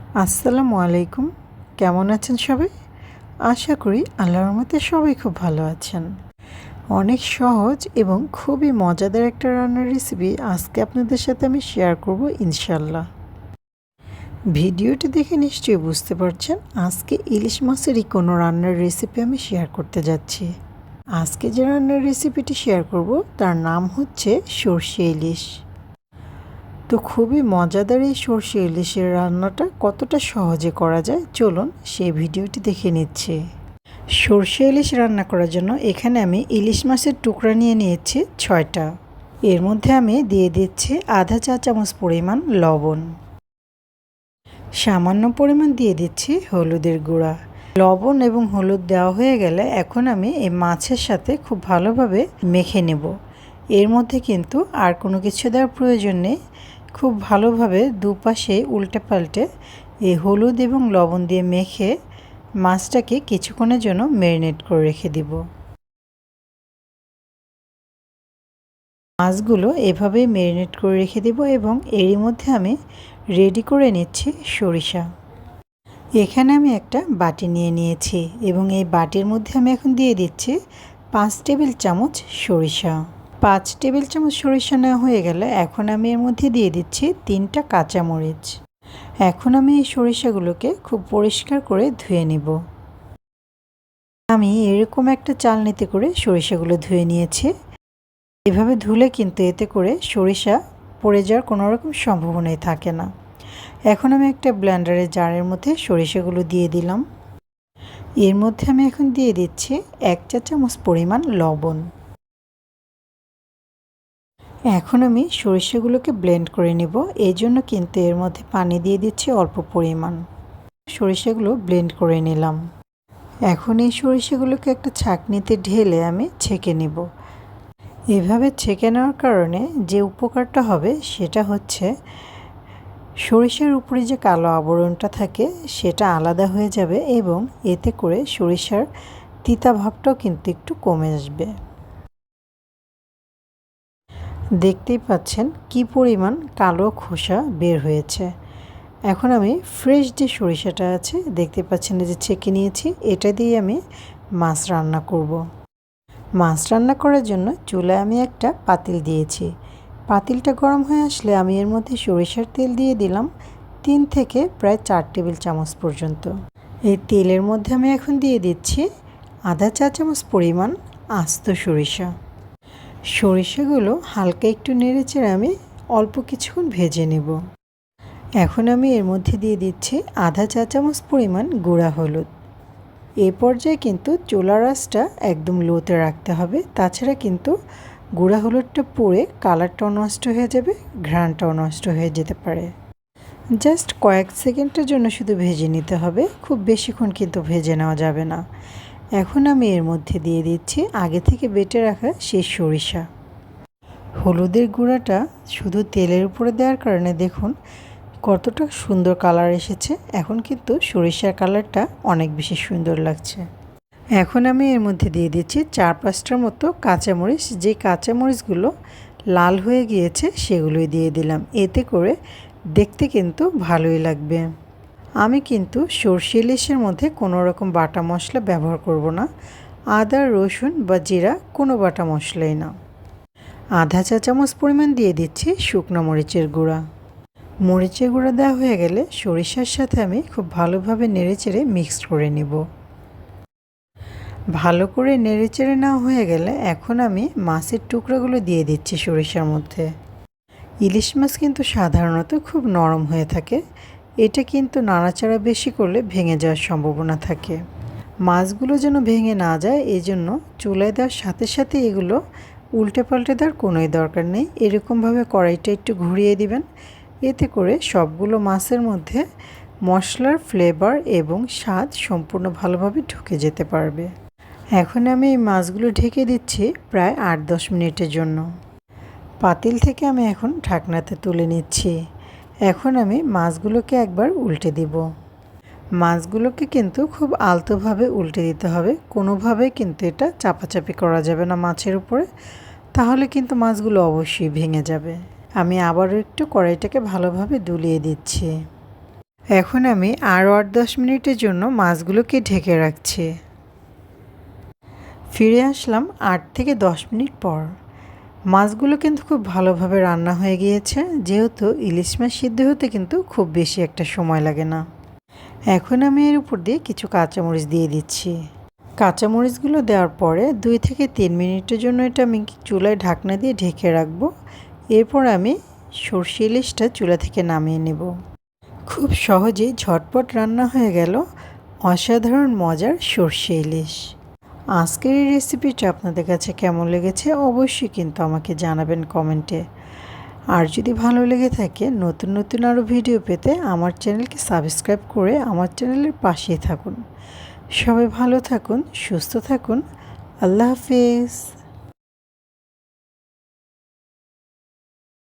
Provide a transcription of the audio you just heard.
আসসালামু আলাইকুম। কেমন আছেন সবাই? আশা করি আল্লাহর রহমতে সবাই খুব ভালো আছেন। অনেক সহজ এবং খুবই মজাদার একটা রান্নার রেসিপি আজকে আপনাদের সাথে আমি শেয়ার করব ইনশাল্লাহ। ভিডিওটি দেখে নিশ্চয়ই বুঝতে পারছেন আজকে ইলিশ মাছেরই কোনো রান্নার রেসিপি আমি শেয়ার করতে যাচ্ছি। আজকে যে রান্নার রেসিপিটি শেয়ার করব তার নাম হচ্ছে সরষে ইলিশ। তো খুবই মজাদার এই সরষে ইলিশের রান্নাটা কতটা সহজে করা যায় চলুন সেই ভিডিওটি দেখে নিচ্ছি। সরষে ইলিশ রান্না করার জন্য এখানে আমি ইলিশ মাছের টুকরা নিয়ে নিয়েছি 6টা। এর মধ্যে আমি দিয়ে দিচ্ছি আধা চা চামচ পরিমাণ লবণ, সামান্য পরিমাণ দিয়ে দিচ্ছি হলুদের গুঁড়া। লবণ এবং হলুদ দেওয়া হয়ে গেলে এখন আমি এই মাছের সাথে খুব ভালোভাবে মেখে নেব। এর মধ্যে কিন্তু আর কোনো কিছু দেওয়ার প্রয়োজন নেই। খুব ভালোভাবে দুপাশে উল্টে পাল্টে এই হলুদ এবং লবণ দিয়ে মেখে মাছটাকে কিছুক্ষণের জন্য ম্যারিনেট করে রেখে দিব। মাছগুলো এভাবেই ম্যারিনেট করে রেখে দিব এবং এরই মধ্যে আমি রেডি করে নিচ্ছি সরিষা। এখানে আমি একটা বাটি নিয়ে নিয়েছি এবং এই বাটির মধ্যে আমি এখন দিয়ে দিচ্ছি 5 টেবিল চামচ সরিষা। 5 টেবিল চামচ সরিষা নেওয়া হয়ে গেলে এখন আমি এর মধ্যে দিয়ে দিচ্ছি 3টা কাঁচামরিচ। এখন আমি এই সরিষাগুলোকে খুব পরিষ্কার করে ধুয়ে নিব। আমি এরকম একটা চালনিতে করে সরিষাগুলো ধুয়ে নিয়েছি। এভাবে ধুলে কিন্তু এতে করে সরিষা পড়ে যাওয়ার কোনো রকম সম্ভাবনাই থাকে না। এখন আমি একটা ব্লেন্ডারের জারের মধ্যে সরিষাগুলো দিয়ে দিলাম। এর মধ্যে আমি এখন দিয়ে দিচ্ছি 1 চা চামচ পরিমাণ লবণ। এখন আমি সরিষাগুলোকে ব্লেন্ড করে নেব। এই জন্য কিন্তু এর মধ্যে পানি দিয়ে দিচ্ছি অল্প পরিমাণ। সরিষাগুলো ব্লেন্ড করে নিলাম। এখন এই সরিষাগুলোকে একটা ছাঁকনিতে ঢেলে আমি ছেঁকে নেব। এভাবে ছেঁকে নেওয়ার কারণে যে উপকারটা হবে সেটা হচ্ছে সরিষার উপরে যে কালো আবরণটা থাকে সেটা আলাদা হয়ে যাবে এবং এতে করে সরিষার তিতা ভাবটাও কিন্তু একটু কমে আসবে। দেখতেই পাচ্ছেন কি পরিমাণ কালো খোসা বের হয়েছে। এখন আমি ফ্রেশ যে সরিষাটা আছে দেখতে পাচ্ছেন যে ছেঁকে নিয়েছি, এটা দিয়ে আমি মাছ রান্না করব। মাছ রান্না করার জন্য চুলায় আমি একটা পাতিল দিয়েছি। পাতিলটা গরম হয়ে আসলে আমি এর মধ্যে সরিষার তেল দিয়ে দিলাম 3 থেকে প্রায় 4 টেবিল চামচ পর্যন্ত। এই তেলের মধ্যে আমি এখন দিয়ে দিচ্ছি আধা চা চামচ পরিমাণ আস্ত সরিষা। সরিষাগুলো হালকা একটু নেড়েচেড়ে আমি অল্প কিছুক্ষণ ভেজে নেব। এখন আমি এর মধ্যে দিয়ে দিচ্ছি আধা চা চামচ পরিমাণ গুঁড়া হলুদ। এই পর্যায়ে কিন্তু চুলার আঁচটা একদম লোতে রাখতে হবে, তাছাড়া কিন্তু গুঁড়া হলুদটা পুড়ে কালারটাও নষ্ট হয়ে যাবে, ঘ্রাণটাও নষ্ট হয়ে যেতে পারে। জাস্ট কয়েক সেকেন্ডের জন্য শুধু ভেজে নিতে হবে, খুব বেশিক্ষণ কিন্তু ভেজে নেওয়া যাবে না। এখন আমি এর মধ্যে দিয়ে দিচ্ছি আগে থেকে বেটে রাখা সেই সরিষা। হলুদের গুঁড়াটা শুধু তেলের উপরে দেওয়ার কারণে দেখুন কতটা সুন্দর কালার এসেছে। এখন কিন্তু সরিষার কালারটা অনেক বেশি সুন্দর লাগছে। এখন আমি এর মধ্যে দিয়ে দিচ্ছি 4-5টার মতো কাঁচামরিচ। যে কাঁচামরিচগুলো লাল হয়ে গিয়েছে সেগুলোই দিয়ে দিলাম, এতে করে দেখতে কিন্তু ভালোই লাগবে। আমি কিন্তু সরষে ইলিশের মধ্যে কোনো রকম বাটা মশলা ব্যবহার করব না। আদা, রসুন বা জিরা কোনো বাটা মশলাই না। আধা চা চামচ পরিমাণ দিয়ে দিচ্ছি শুকনো মরিচের গুঁড়া। মরিচের গুঁড়া দেওয়া হয়ে গেলে সরিষার সাথে আমি খুব ভালোভাবে নেড়েচেড়ে মিক্সড করে নেব। ভালো করে নেড়েচেড়ে নেওয়া হয়ে গেলে এখন আমি মাছের টুকরোগুলো দিয়ে দিচ্ছি সরিষার মধ্যে। ইলিশ মাছ কিন্তু সাধারণত খুব নরম হয়ে থাকে, এটা কিন্তু নাড়াচাড়া বেশি করলে ভেঙে যাওয়ার সম্ভাবনা থাকে। মাছগুলো যেন ভেঙে না যায় এই জন্য চুলায় দেওয়ার সাথে সাথে এগুলো উল্টে পাল্টে দেওয়ার কোনোই দরকার নেই। এরকমভাবে কড়াইটা একটু ঘুরিয়ে দিবেন, এতে করে সবগুলো মাছের মধ্যে মশলার ফ্লেভার এবং স্বাদ সম্পূর্ণ ভালোভাবে ঢুকে যেতে পারবে। এখন আমি এই মাছগুলো ঢেকে দিচ্ছি প্রায় 8-10 মিনিটের জন্য। পাতিল থেকে আমি এখন ঢাকনাতে তুলে নিচ্ছি। এখন আমি মাছগুলোকে একবার উল্টে দিব। মাছগুলোকে কিন্তু খুব আলতোভাবে উল্টে দিতে হবে, কোনোভাবে কিন্তু এটা চাপাচাপি করা যাবে না মাছের উপরে, তাহলে কিন্তু মাছগুলো অবশ্যই ভেঙে যাবে। আমি আবারও একটু কড়াইটাকে ভালোভাবে দুলিয়ে দিচ্ছি। এখন আমি আরও 8-10 মিনিটের জন্য মাছগুলোকে ঢেকে রাখছি। ফিরে আসলাম 8 থেকে 10 মিনিট পর। মাছগুলো কিন্তু খুব ভালোভাবে রান্না হয়ে গিয়েছে, যেহেতু ইলিশ মাছ সিদ্ধ হতে কিন্তু খুব বেশি একটা সময় লাগে না। এখন আমি এর উপর দিয়ে কিছু কাঁচামরিচ দিয়ে দিচ্ছি। কাঁচামরিচগুলো দেওয়ার পরে 2 থেকে 3 মিনিটের জন্য এটা আমি চুলায় ঢাকনা দিয়ে ঢেকে রাখবো। এরপর আমি সরষে ইলিশটা চুলা থেকে নামিয়ে নেব। খুব সহজেই ঝটপট রান্না হয়ে গেল অসাধারণ মজার সরষে ইলিশ। আজকের এই রেসিপিটা আপনাদের কাছে কেমন লেগেছে অবশ্যই কিন্তু আমাকে জানাবেন কমেন্টে। আর যদি ভালো লেগে থাকে নতুন নতুন আরও ভিডিও পেতে আমার চ্যানেলকে সাবস্ক্রাইব করে আমার চ্যানেলের পাশেই থাকুন। সবাই ভালো থাকুন, সুস্থ থাকুন। আল্লাহ হাফেজ।